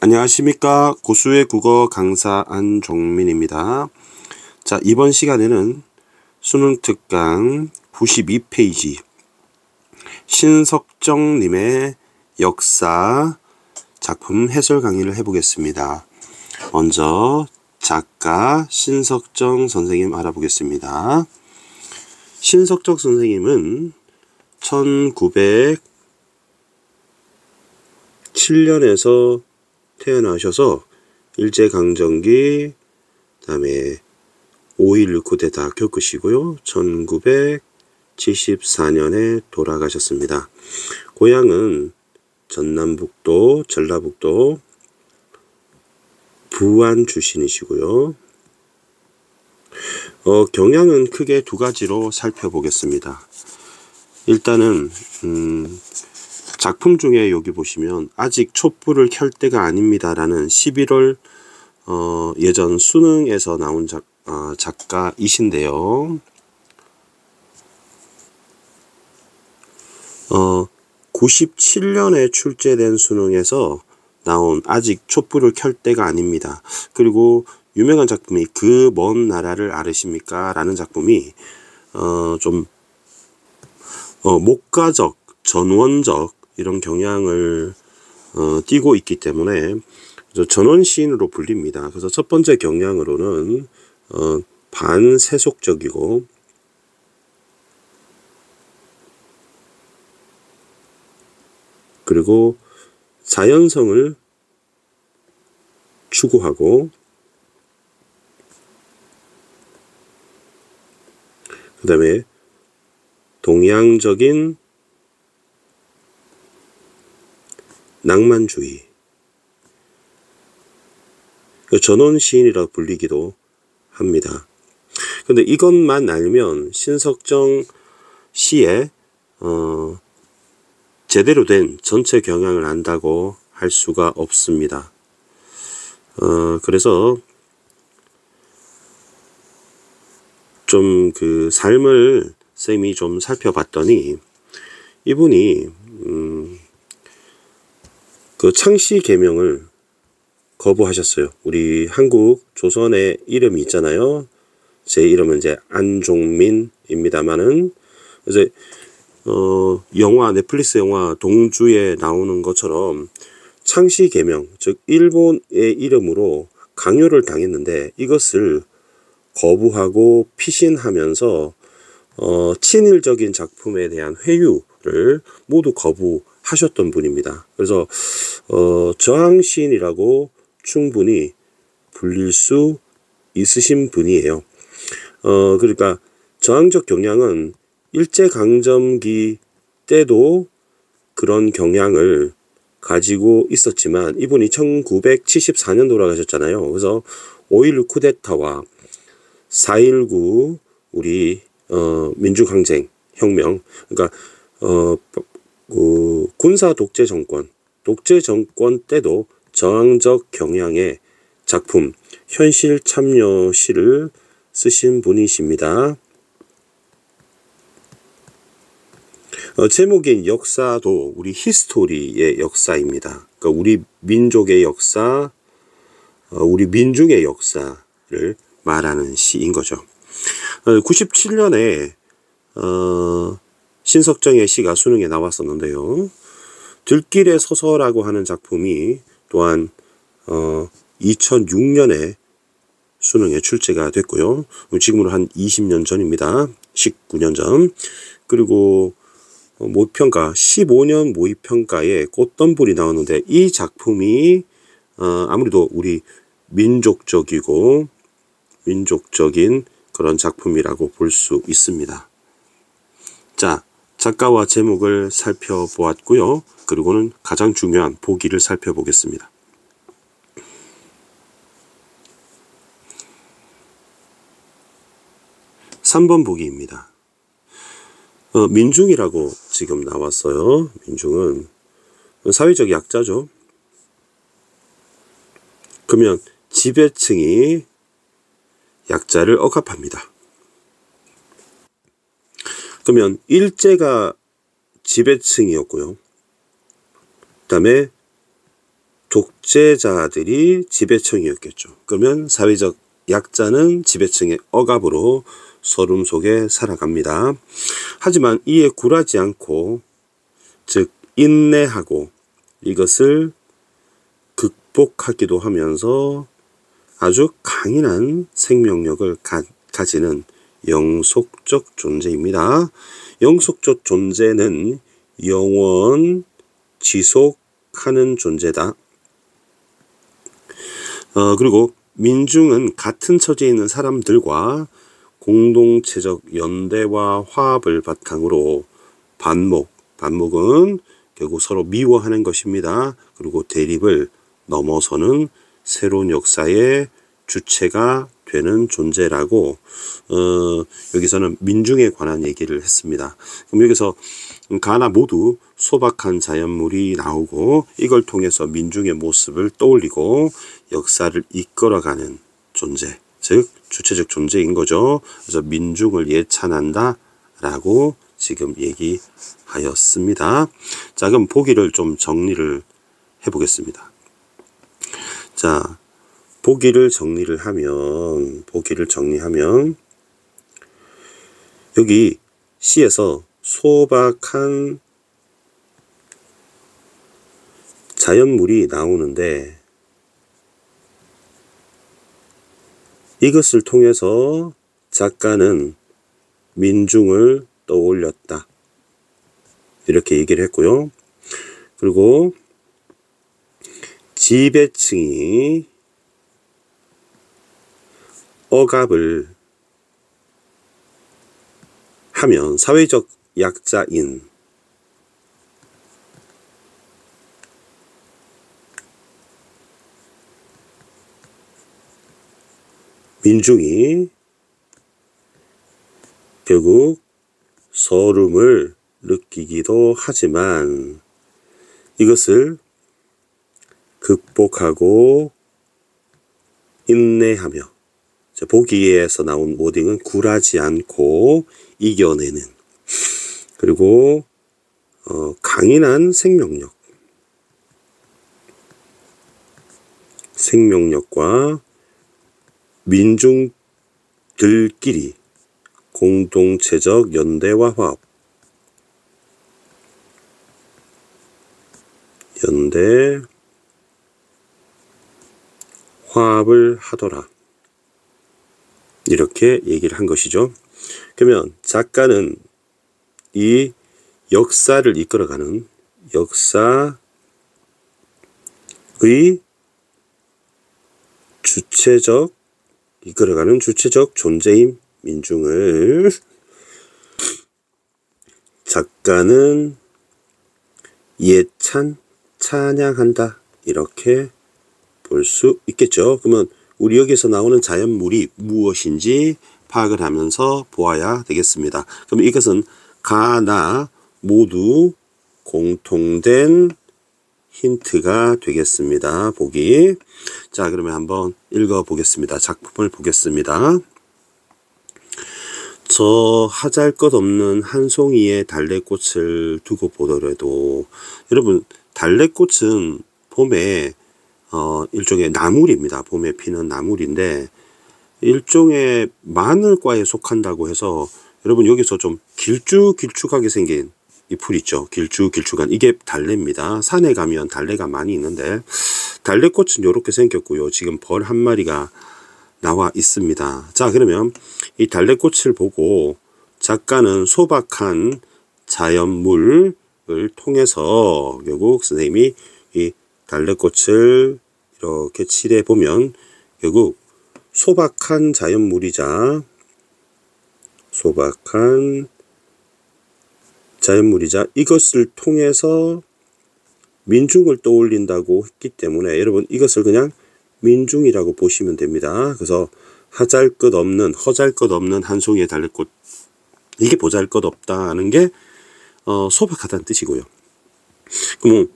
안녕하십니까. 고수의 국어 강사 안종민입니다. 자, 이번 시간에는 수능 특강 92페이지 신석정님의 역사 작품 해설 강의를 해보겠습니다. 먼저 작가 신석정 선생님 알아보겠습니다. 신석정 선생님은 1907년에서 태어나셔서 일제강점기, 그 다음에 5.16 쿠데타 겪으시고요. 1974년에 돌아가셨습니다. 고향은 전남북도, 전라북도 부안 출신이시고요. 경향은 크게 두 가지로 살펴보겠습니다. 일단은 작품 중에 여기 보시면 아직 촛불을 켤 때가 아닙니다 라는 11월 예전 수능에서 나온 작가이신데요. 97년에 출제된 수능에서 나온 아직 촛불을 켤 때가 아닙니다. 그리고 유명한 작품이 그 먼 나라를 아르십니까? 라는 작품이 좀 목가적, 전원적 이런 경향을 띠고 있기 때문에 전원 시인으로 불립니다. 그래서 첫 번째 경향으로는 반세속적이고, 그리고 자연성을 추구하고, 그 다음에 동양적인 낭만주의, 전원 시인이라 불리기도 합니다. 근데 이것만 알면 신석정 시의 제대로 된 전체 경향을 안다고 할 수가 없습니다. 그래서 좀 그 삶을 쌤이 좀 살펴봤더니 이분이 그 창씨 계명을 거부하셨어요. 우리 한국 조선의 이름이 있잖아요. 제 이름은 이제 안종민입니다만은 이제 영화, 넷플릭스 영화 동주에 나오는 것처럼 창씨 계명, 즉 일본의 이름으로 강요를 당했는데 이것을 거부하고 피신하면서 친일적인 작품에 대한 회유를 모두 거부하셨던 분입니다. 그래서 저항시인이라고 충분히 불릴 수 있으신 분이에요. 그러니까 저항적 경향은 일제강점기 때도 그런 경향을 가지고 있었지만 이분이 1974년 돌아가셨잖아요. 그래서 5.16 쿠데타와 4.19 우리 민주항쟁 혁명, 그러니까 그 군사 독재 정권 때도 저항적 경향의 작품 현실 참여시를 쓰신 분이십니다. 제목인 역사도 우리 히스토리의 역사입니다. 그러니까 우리 민족의 역사, 우리 민중의 역사를 말하는 시인 거죠. 97년에 신석정의 시가 수능에 나왔었는데요. 들길의 서서라고 하는 작품이 또한 2006년에 수능에 출제가 됐고요. 지금으로 한 20년 전입니다. 19년 전. 그리고 모의평가 15년 모의평가에 꽃덤불이 나왔는데 이 작품이 아무래도 우리 민족적인 그런 작품이라고 볼 수 있습니다. 자, 작가와 제목을 살펴보았고요. 그리고는 가장 중요한 보기를 살펴보겠습니다. 3번 보기입니다. 민중이라고 지금 나왔어요. 민중은 사회적 약자죠. 그러면 지배층이 약자를 억압합니다. 그러면 일제가 지배층이었고요. 그 다음에 독재자들이 지배층이었겠죠. 그러면 사회적 약자는 지배층의 억압으로 서름 속에 살아갑니다. 하지만 이에 굴하지 않고, 즉 인내하고 이것을 극복하기도 하면서 아주 강인한 생명력을 가지는 영속적 존재입니다. 영속적 존재는 영원 지속하는 존재다. 그리고 민중은 같은 처지에 있는 사람들과 공동체적 연대와 화합을 바탕으로 반목은 결국 서로 미워하는 것입니다. 그리고 대립을 넘어서는 새로운 역사의 주체가 되는 존재라고 여기서는 민중에 관한 얘기를 했습니다. 그럼 여기서 가나 모두 소박한 자연물이 나오고 이걸 통해서 민중의 모습을 떠올리고 역사를 이끌어가는 존재, 즉 주체적 존재인 거죠. 그래서 민중을 예찬한다 라고 지금 얘기하였습니다. 자, 그럼 보기를 좀 정리를 해보겠습니다. 자, 보기를 정리하면 여기 시에서 소박한 자연물이 나오는데 이것을 통해서 작가는 민중을 떠올렸다. 이렇게 얘기를 했고요. 그리고 지배층이 억압을 하면 사회적 약자인 민중이 결국 서름을 느끼기도 하지만 이것을 극복하고 인내하며, 보기에서 나온 워딩은 굴하지 않고 이겨내는, 그리고 강인한 생명력과 민중들끼리 공동체적 연대와 화합을 하더라. 이렇게 얘기를 한 것이죠. 그러면 작가는 이 역사를 이끌어가는 역사의 주체적 존재인 민중을 작가는 찬양한다. 이렇게 볼 수 있겠죠. 그러면 우리 여기서 나오는 자연물이 무엇인지 파악을 하면서 보아야 되겠습니다. 그럼 이것은 가나 모두 공통된 힌트가 되겠습니다. 보기. 자, 그러면 한번 읽어보겠습니다. 작품을 보겠습니다. 저 하잘것없는 한 송이의 달래꽃을 두고 보더라도, 여러분 달래꽃은 봄에 일종의 나물입니다. 봄에 피는 나물인데 일종의 마늘과에 속한다고 해서 여러분 여기서 좀 길쭉하게 생긴 이 풀 있죠. 길쭉한 이게 달래입니다. 산에 가면 달래가 많이 있는데 달래꽃은 이렇게 생겼고요. 지금 벌 한 마리가 나와 있습니다. 자, 그러면 이 달래꽃을 보고 작가는 소박한 자연물을 통해서 결국 선생님이 이 달래꽃을 이렇게 칠해 보면 결국 소박한 자연물이자 이것을 통해서 민중을 떠올린다고 했기 때문에 여러분 이것을 그냥 민중이라고 보시면 됩니다. 그래서 허잘것없는 한 송이의 달래꽃, 이게 보잘것없다는 게 소박하다는 뜻이고요. 그러면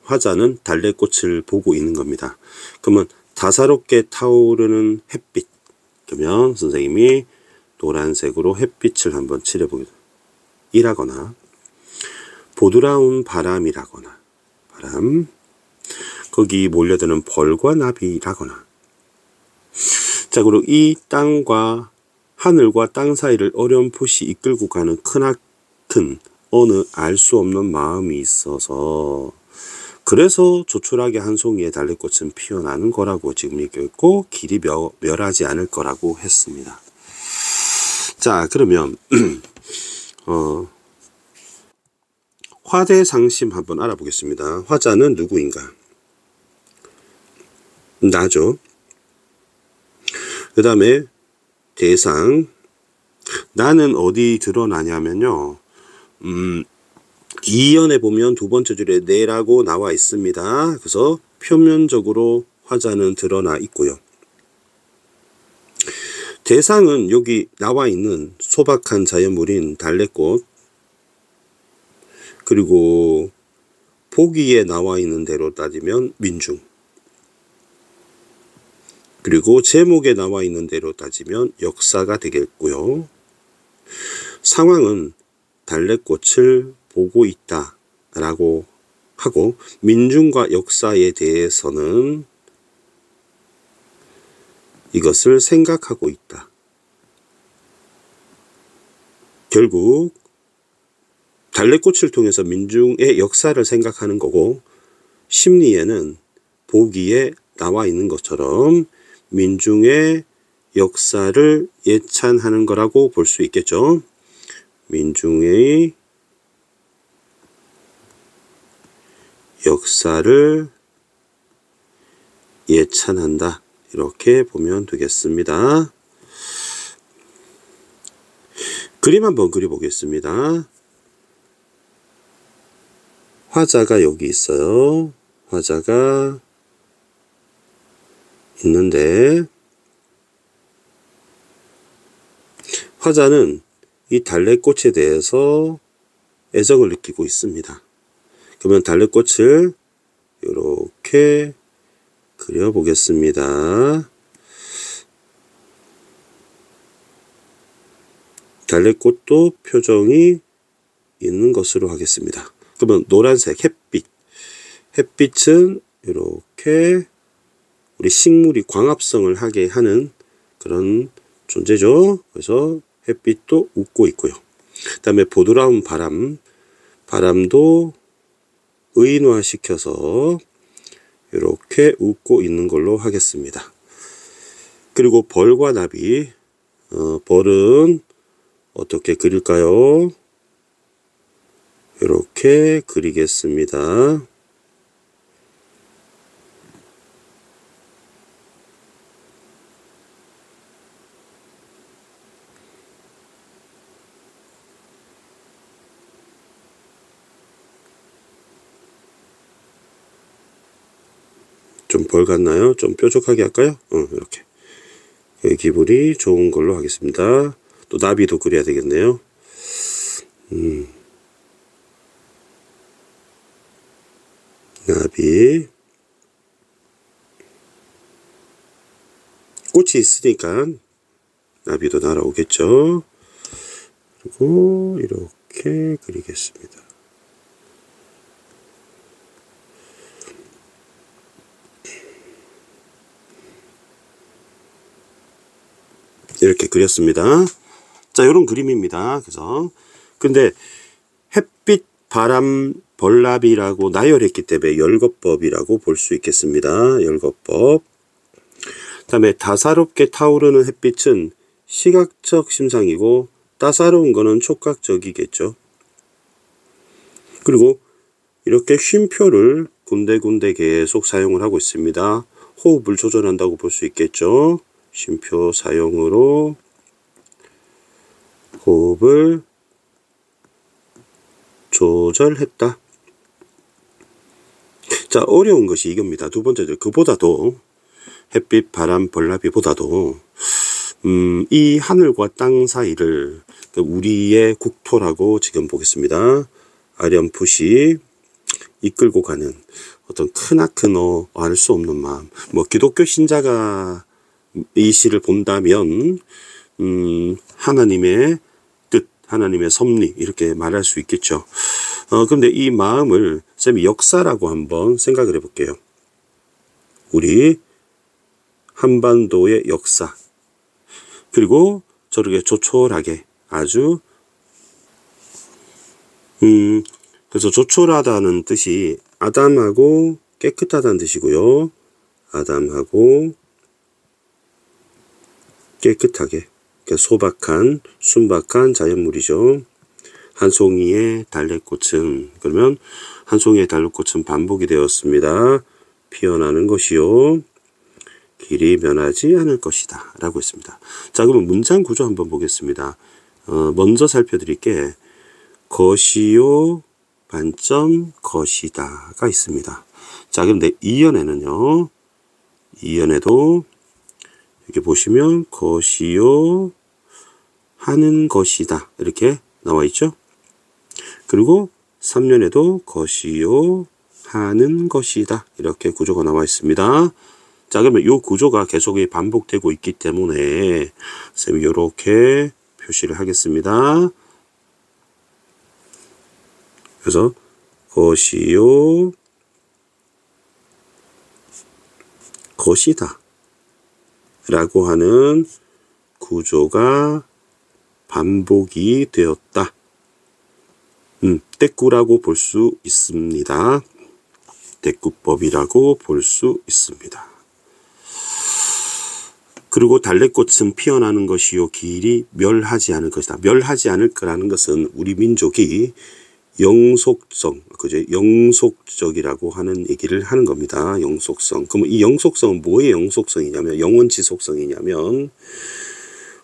화자는 달래꽃을 보고 있는 겁니다. 그러면 다사롭게 타오르는 햇빛, 그러면 선생님이 노란색으로 햇빛을 한번 칠해보겠습니다. 이라거나 보드라운 바람이라거나 바람, 거기 몰려드는 벌과 나비라거나. 자, 그리고 이 땅과 하늘과 땅 사이를 어렴풋이 이끌고 가는 크나큰 어느 알 수 없는 마음이 있어서, 그래서 조촐하게 한 송이의 달래꽃은 피어나는 거라고 지금 얘기했고, 길이 멸하지 않을 거라고 했습니다. 자, 그러면 화대상심 한번 알아보겠습니다. 화자는 누구인가? 나죠. 그 다음에 대상. 나는 어디 드러나냐면요. 2연에 보면 두 번째 줄에 내라고 나와 있습니다. 그래서 표면적으로 화자는 드러나 있고요. 대상은 여기 나와 있는 소박한 자연물인 달래꽃, 그리고 보기에 나와 있는 대로 따지면 민중, 그리고 제목에 나와 있는 대로 따지면 역사가 되겠고요. 상황은 달래꽃을 보고 있다 라고 하고, 민중과 역사에 대해서는 이것을 생각하고 있다. 결국 달래꽃을 통해서 민중의 역사를 생각하는 거고, 심리에는 보기에 나와 있는 것처럼 민중의 역사를 예찬하는 거라고 볼 수 있겠죠. 민중의 역사를 예찬한다, 이렇게 보면 되겠습니다. 그림 한번 그려보겠습니다. 화자가 여기 있어요. 화자가 있는데, 화자는 이 달래꽃에 대해서 애정을 느끼고 있습니다. 그러면 달래꽃을 이렇게 그려보겠습니다. 달래꽃도 표정이 있는 것으로 하겠습니다. 그러면 노란색 햇빛. 햇빛은 이렇게 우리 식물이 광합성을 하게 하는 그런 존재죠. 그래서 햇빛도 웃고 있고요. 그 다음에 보드라운 바람. 바람도 의인화시켜서 이렇게 웃고 있는 걸로 하겠습니다. 그리고 벌과 나비. 벌은 어떻게 그릴까요? 이렇게 그리겠습니다. 좀 벌 같나요? 좀 뾰족하게 할까요? 이렇게. 기분이 좋은 걸로 하겠습니다. 또 나비도 그려야 되겠네요. 나비. 꽃이 있으니까 나비도 날아오겠죠. 그리고 이렇게 그리겠습니다. 이렇게 그렸습니다. 자, 이런 그림입니다. 그래서 근데 햇빛, 바람, 벌나비라고 나열했기 때문에 열거법이라고 볼 수 있겠습니다. 열거법. 그 다음에 다사롭게 타오르는 햇빛은 시각적 심상이고, 따사로운 거는 촉각적이겠죠. 그리고 이렇게 쉼표를 군데군데 계속 사용을 하고 있습니다. 호흡을 조절한다고 볼 수 있겠죠. 쉼표 사용으로 호흡을 조절했다. 자, 어려운 것이 이겁니다. 두 번째, 그보다도 햇빛, 바람, 벌나비보다도 이 하늘과 땅 사이를 우리의 국토라고 지금 보겠습니다. 아련풋이 이끌고 가는 어떤 크나큰 알 수 없는 마음. 뭐 기독교 신자가 이 시를 본다면 하나님의 뜻, 하나님의 섭리, 이렇게 말할 수 있겠죠. 그런데 이 마음을 쌤이 역사라고 한번 생각을 해볼게요. 우리 한반도의 역사, 그리고 저렇게 조촐하게 아주 그래서 조촐하다는 뜻이 아담하고 깨끗하다는 뜻이고요. 아담하고 깨끗하게, 소박한 순박한 자연물이죠. 한 송이의 달래꽃은, 그러면 한 송이의 달래꽃은 반복이 되었습니다. 피어나는 것이요 길이 변하지 않을 것이다 라고 했습니다. 자, 그러면 문장 구조 한번 보겠습니다. 먼저 살펴드릴게. 것이요 반점 것이다가 있습니다. 자, 그런데 이연에는요, 이연에도 이렇게 보시면 것이요 하는 것이다 이렇게 나와 있죠. 그리고 3년에도 것이요 하는 것이다 이렇게 구조가 나와 있습니다. 자, 그러면 이 구조가 계속 반복되고 있기 때문에 쌤이 이렇게 표시를 하겠습니다. 그래서 것이요 것이다 라고 하는 구조가 반복이 되었다. 때꾸라고 볼 수 있습니다. 때꾸법이라고 볼 수 있습니다. 그리고 달래꽃은 피어나는 것이요 길이 멸하지 않을 것이다. 멸하지 않을 거라는 것은 우리 민족이 영속성, 그죠? 영속적이라고 하는 얘기를 하는 겁니다. 영속성. 그럼 이 영속성은 뭐의 영속성이냐면, 영원 지속성이냐면,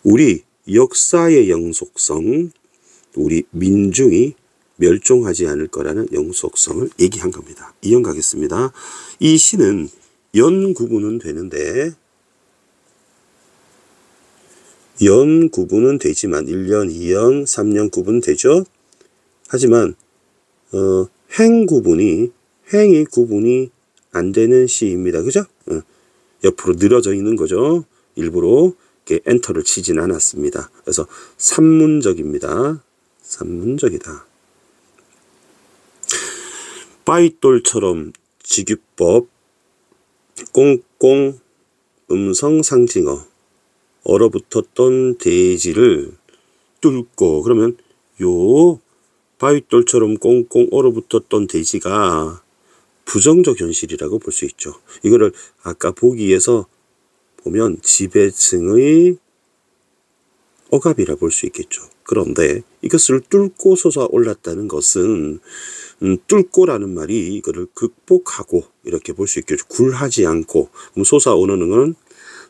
우리 역사의 영속성, 우리 민중이 멸종하지 않을 거라는 영속성을 얘기한 겁니다. 이연 가겠습니다. 이 시는 연 구분은 되는데, 연 구분은 되지만 1년, 2년, 3년 구분되죠? 하지만 행 구분이, 행이 구분이 안 되는 시입니다. 그죠? 옆으로 늘어져 있는 거죠. 일부러 이렇게 엔터를 치진 않았습니다. 그래서 산문적입니다. 산문적이다. 바윗돌처럼 지규법, 꽁꽁 음성상징어, 얼어붙었던 대지를 뚫고, 그러면 요 바윗돌처럼 꽁꽁 얼어붙었던 대지가 부정적 현실이라고 볼 수 있죠. 이거를 아까 보기에서 보면 지배층의 억압이라 볼 수 있겠죠. 그런데 이것을 뚫고 솟아올랐다는 것은 뚫고라는 말이 이거를 극복하고 이렇게 볼 수 있겠죠. 굴하지 않고. 그럼 솟아오르는 건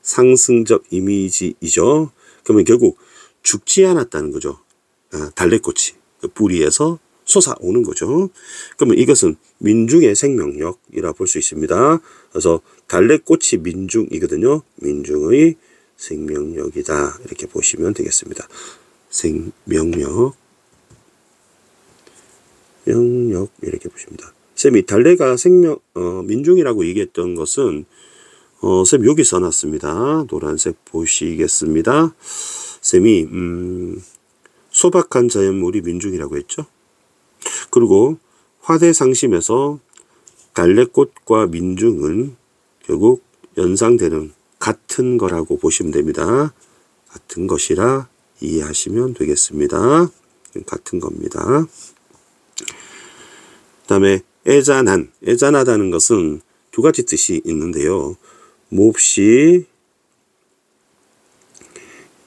상승적 이미지이죠. 그러면 결국 죽지 않았다는 거죠. 달래꽃이 그 뿌리에서 솟아오는 거죠. 그러면 이것은 민중의 생명력이라 볼 수 있습니다. 그래서 달래꽃이 민중이거든요. 민중의 생명력이다 이렇게 보시면 되겠습니다. 생명력, 명력 이렇게 보십니다. 쌤이 달래가 민중이라고 얘기했던 것은 쌤 여기 써놨습니다. 노란색 보시겠습니다. 쌤이 소박한 자연물이 민중이라고 했죠. 그리고 화대상심에서 달래꽃과 민중은 결국 연상되는 같은 거라고 보시면 됩니다. 같은 것이라 이해하시면 되겠습니다. 같은 겁니다. 그 다음에 애잔한, 애잔하다는 것은 두 가지 뜻이 있는데요. 몹시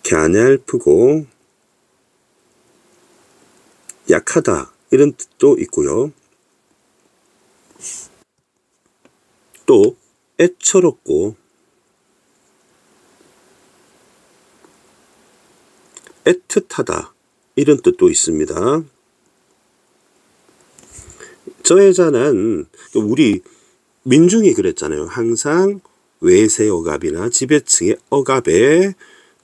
갸냘프고 약하다 이런 뜻도 있고요. 또 애처롭고 애틋하다 이런 뜻도 있습니다. 저 여자는 우리 민중이 그랬잖아요. 항상 외세 억압이나 지배층의 억압에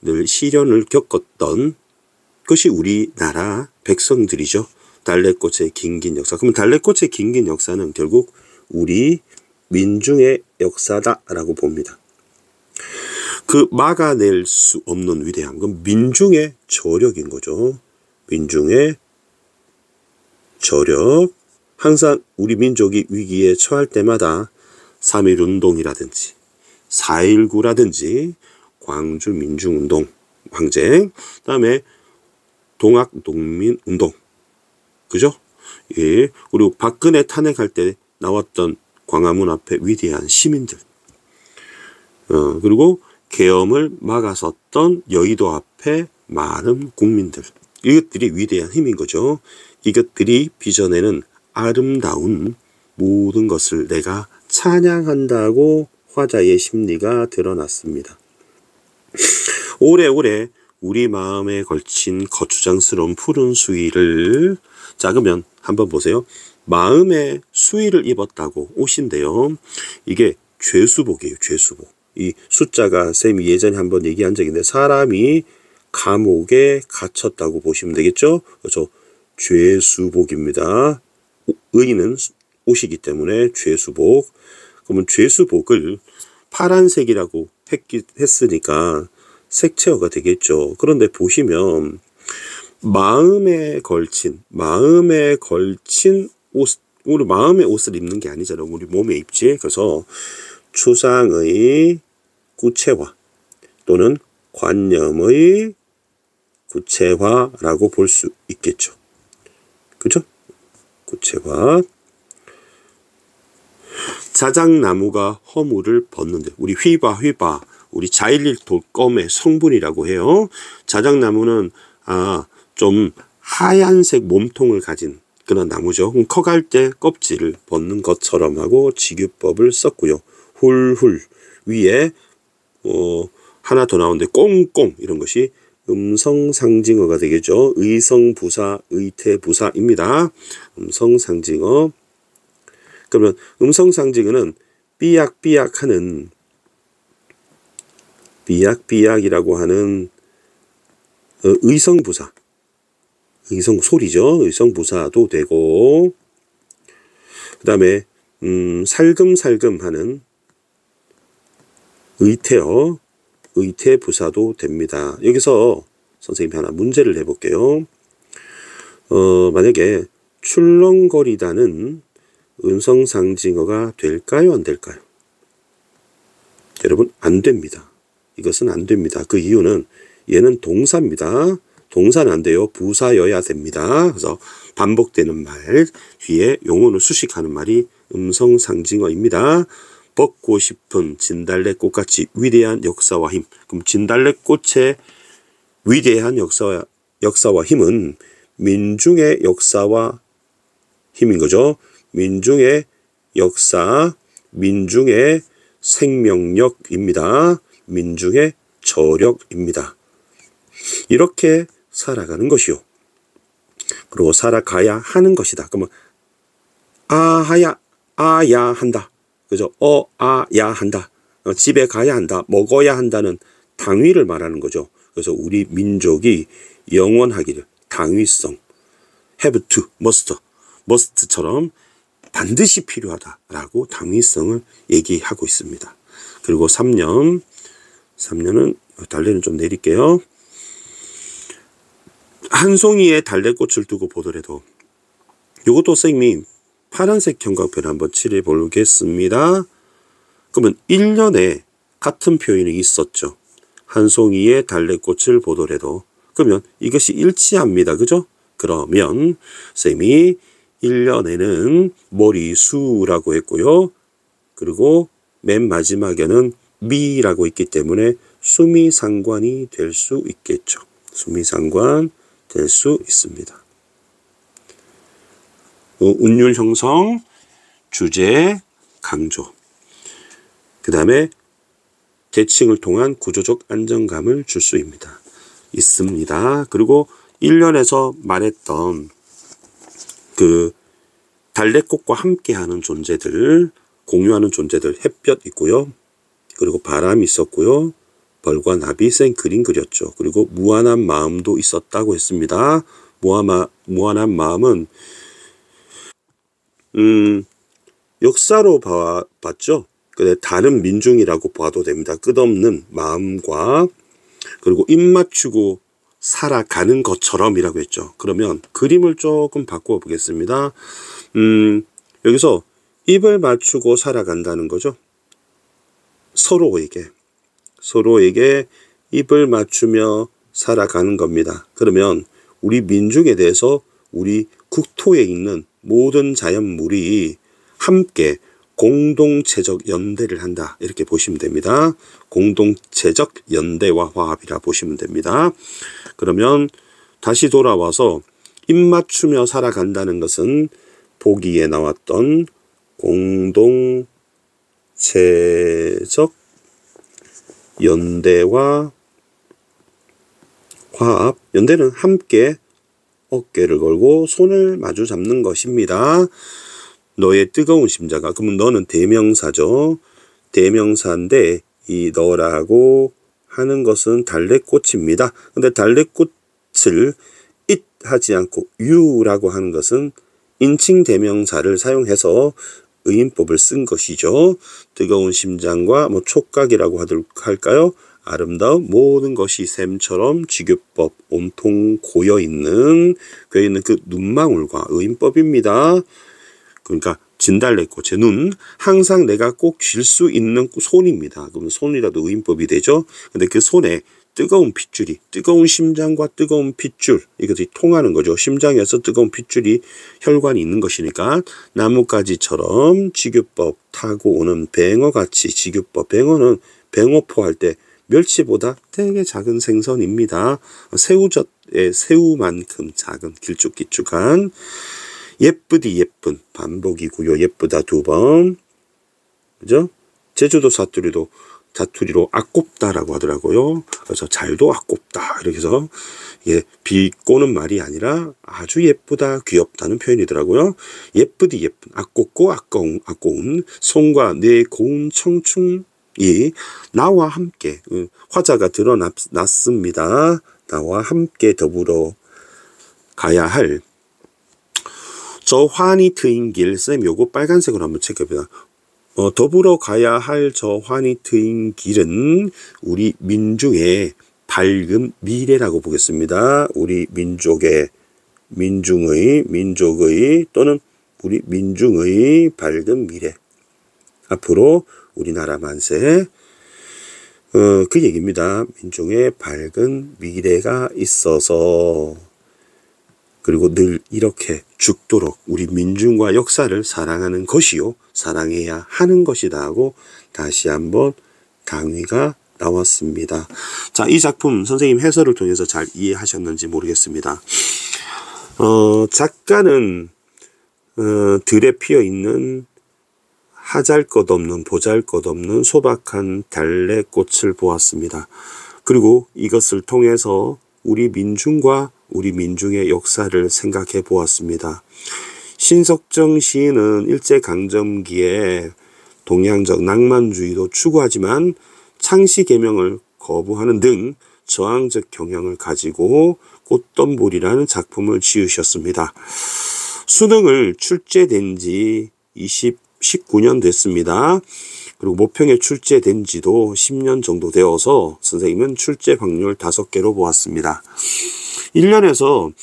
늘 시련을 겪었던 것이 우리나라 백성들이죠. 달래꽃의 긴긴 역사. 그러면 달래꽃의 긴긴 역사는 결국 우리 민중의 역사다라고 봅니다. 그 막아낼 수 없는 위대함, 그건 민중의 저력인 거죠. 민중의 저력. 항상 우리 민족이 위기에 처할 때마다 3.1 운동이라든지 4.19라든지 광주 민중운동, 항쟁, 그다음에 동학 농민운동, 그죠? 예, 그리고 박근혜 탄핵할 때 나왔던 광화문 앞에 위대한 시민들, 그리고 계엄을 막아섰던 여의도 앞에 많은 국민들, 이것들이 위대한 힘인 거죠. 이것들이 빚어내는 아름다운 모든 것을 내가 찬양한다고 화자의 심리가 드러났습니다. 오래오래 우리 마음에 걸친 거추장스러운 푸른 수의를, 자 그러면 한번 보세요. 마음에 수의를 입었다고 옷인데요. 이게 죄수복이에요. 죄수복. 이 숫자가 쌤이 예전에 한번 얘기한 적이 있는데, 사람이 감옥에 갇혔다고 보시면 되겠죠. 그래서 죄수복입니다. 의인은 옷이기 때문에 죄수복. 그러면 죄수복을 파란색이라고 했으니까 색채어가 되겠죠. 그런데 보시면 마음에 걸친 옷, 우리 마음의 옷을 입는 게 아니잖아요. 우리 몸에 입지. 그래서 추상의 구체화 또는 관념의 구체화라고 볼 수 있겠죠. 그죠? 구체화. 자작나무가 허물을 벗는데, 우리 휘바, 우리 자일릴 돌검의 성분이라고 해요. 자작나무는 좀 하얀색 몸통을 가진 그런 나무죠. 커갈 때 껍질을 벗는 것처럼 하고 직유법을 썼고요. 훌훌 위에 하나 더 나오는데 꽁꽁, 이런 것이 음성상징어가 되겠죠. 의성부사, 의태부사입니다. 음성상징어. 그러면 음성상징어는 삐약삐약이라고 하는 의성부사, 의성 소리죠. 의성부사도 되고, 그 다음에 살금살금 하는 의태어, 의태부사도 됩니다. 여기서 선생님이 하나 문제를 내볼게요. 만약에 출렁거리다는 음성상징어가 될까요? 안 될까요? 여러분, 안 됩니다. 이것은 안 됩니다. 그 이유는 얘는 동사입니다. 동사는 안 돼요. 부사여야 됩니다. 그래서 반복되는 말 뒤에 용어를 수식하는 말이 음성상징어입니다. 벗고 싶은 진달래꽃같이 위대한 역사와 힘. 그럼 진달래꽃의 위대한 역사와 힘은 민중의 역사와 힘인 거죠. 민중의 역사, 민중의 생명력입니다. 민중의 저력입니다. 이렇게 살아가는 것이요. 그리고 살아가야 하는 것이다. 그러면 아야 한다. 그죠? 야 한다. 집에 가야 한다. 먹어야 한다는 당위를 말하는 거죠. 그래서 우리 민족이 영원하기를, 당위성, have to, must처럼 반드시 필요하다라고 당위성을 얘기하고 있습니다. 그리고 3년은 달래는 좀 내릴게요. 한 송이의 달래꽃을 두고 보더라도, 이것도 선생님이 파란색 형광펜 한번 칠해 보겠습니다. 그러면 1년에 같은 표현이 있었죠. 한 송이의 달래꽃을 보더라도. 그러면 이것이 일치합니다. 그죠? 그러면 선생님이 1년에는 머리수라고 했고요. 그리고 맨 마지막에는 미라고 있기 때문에 수미상관이 될 수 있겠죠. 수미상관 될 수 있습니다. 운율 형성, 주제, 강조. 그 다음에 대칭을 통한 구조적 안정감을 줄 수 있습니다. 그리고 1년에서 말했던 그 달래꽃과 함께하는 존재들, 공유하는 존재들, 햇볕 있고요. 그리고 바람이 있었고요. 벌과 나비, 생 그림 그렸죠. 그리고 무한한 마음도 있었다고 했습니다. 무한한 마음은 역사로 봤죠. 근데 다른 민중이라고 봐도 됩니다. 끝없는 마음과, 그리고 입 맞추고 살아가는 것처럼이라고 했죠. 그러면 그림을 조금 바꾸어 보겠습니다. 여기서 입을 맞추고 살아간다는 거죠. 서로에게 입을 맞추며 살아가는 겁니다. 그러면 우리 민중에 대해서 우리 국토에 있는 모든 자연물이 함께 공동체적 연대를 한다. 이렇게 보시면 됩니다. 공동체적 연대와 화합이라 보시면 됩니다. 그러면 다시 돌아와서 입 맞추며 살아간다는 것은 보기에 나왔던 공동체적 연대와 화합. 연대는 함께 어깨를 걸고 손을 마주 잡는 것입니다. 너의 뜨거운 심자가, 그러면 너는 대명사죠. 대명사인데 이 너라고 하는 것은 달래꽃입니다. 근데 달래꽃을 it 하지 않고 you라고 하는 것은 인칭 대명사를 사용해서 의인법을 쓴 것이죠. 뜨거운 심장과 촉각이라고 할까요? 아름다운 모든 것이 샘처럼 지교법 온통 고여있는 그 눈망울과 의인법입니다. 그러니까 진달래꽃의 눈, 항상 내가 꼭 쥘 수 있는 손입니다. 그러면 손이라도 의인법이 되죠. 근데 그 손에 뜨거운 핏줄이, 뜨거운 심장과 뜨거운 핏줄, 이것이 통하는 거죠. 심장에서 뜨거운 핏줄이 혈관이 있는 것이니까 나뭇가지처럼 지교법 타고 오는 뱅어같이 지교법, 뱅어는 뱅어포 할 때 멸치보다 되게 작은 생선입니다. 새우젓의 새우만큼 작은 길쭉길쭉한 예쁘디 예쁜 반복이고요. 예쁘다 2번. 그죠? 제주도 사투리로 아꼽다라고 하더라고요. 그래서 잘도 아꼽다 이렇게 해서 이게 비꼬는 말이 아니라 아주 예쁘다 귀엽다는 표현이더라고요. 예쁘디 예쁜 아꼽고 아까운 손과 내 고운 청춘이 나와 함께 화자가 드러났습니다. 나와 함께 더불어 가야 할 저 환히 트인 길. 쌤 요거 빨간색으로 한번 체크해봅니다. 더불어 가야 할 저 환히 트인 길은 우리 민중의 밝은 미래라고 보겠습니다. 우리 민족의 또는 우리 민중의 밝은 미래. 앞으로 우리나라 만세. 그 얘기입니다. 민중의 밝은 미래가 있어서, 그리고 늘 이렇게 죽도록 우리 민중과 역사를 사랑하는 것이요, 사랑해야 하는 것이다 하고 다시 한번 강의가 나왔습니다. 자, 이 작품 선생님 해설을 통해서 잘 이해하셨는지 모르겠습니다. 작가는 들에 피어있는 하잘것없는 보잘것없는 소박한 달래꽃을 보았습니다. 그리고 이것을 통해서 우리 민중과 우리 민중의 역사를 생각해 보았습니다. 신석정 시인은 일제강점기에 동양적 낭만주의도 추구하지만 창씨 계명을 거부하는 등 저항적 경향을 가지고 꽃덤불이라는 작품을 지으셨습니다. 수능을 출제된 지 19년 됐습니다. 그리고 모평에 출제된 지도 10년 정도 되어서 선생님은 출제 확률 5개로 보았습니다. 1년에서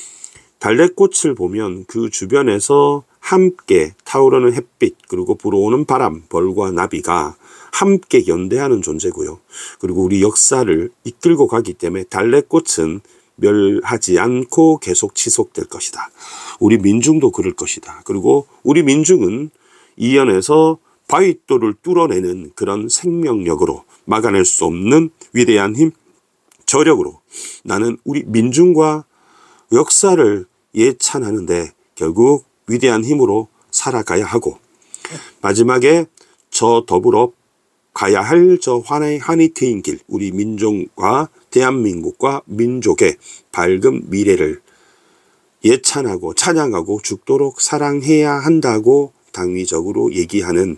달래꽃을 보면 그 주변에서 함께 타오르는 햇빛, 그리고 불어오는 바람, 벌과 나비가 함께 연대하는 존재고요. 그리고 우리 역사를 이끌고 가기 때문에 달래꽃은 멸하지 않고 계속 지속될 것이다. 우리 민중도 그럴 것이다. 그리고 우리 민중은 이연에서 바위돌을 뚫어내는 그런 생명력으로 막아낼 수 없는 위대한 힘, 저력으로 나는 우리 민중과 역사를 예찬하는데 결국 위대한 힘으로 살아가야 하고, 마지막에 저 더불어 가야 할 저 환히 트인 길, 우리 민족과 대한민국과 민족의 밝은 미래를 예찬하고 찬양하고 죽도록 사랑해야 한다고 당위적으로 얘기하는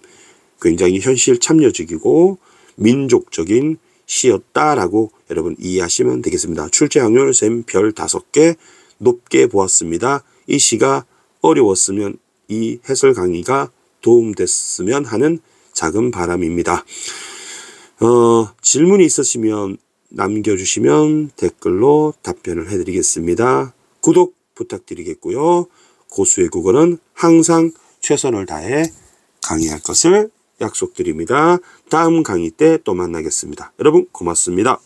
굉장히 현실 참여적이고 민족적인 시였다라고 여러분 이해하시면 되겠습니다. 출제 확률 쌤 별 5개 높게 보았습니다. 이 시가 어려웠으면 이 해설 강의가 도움됐으면 하는 작은 바람입니다. 질문이 있으시면 남겨주시면 댓글로 답변을 해드리겠습니다. 구독 부탁드리겠고요. 고수의 국어는 항상 최선을 다해 강의할 것을 약속드립니다. 다음 강의 때 또 만나겠습니다. 여러분 고맙습니다.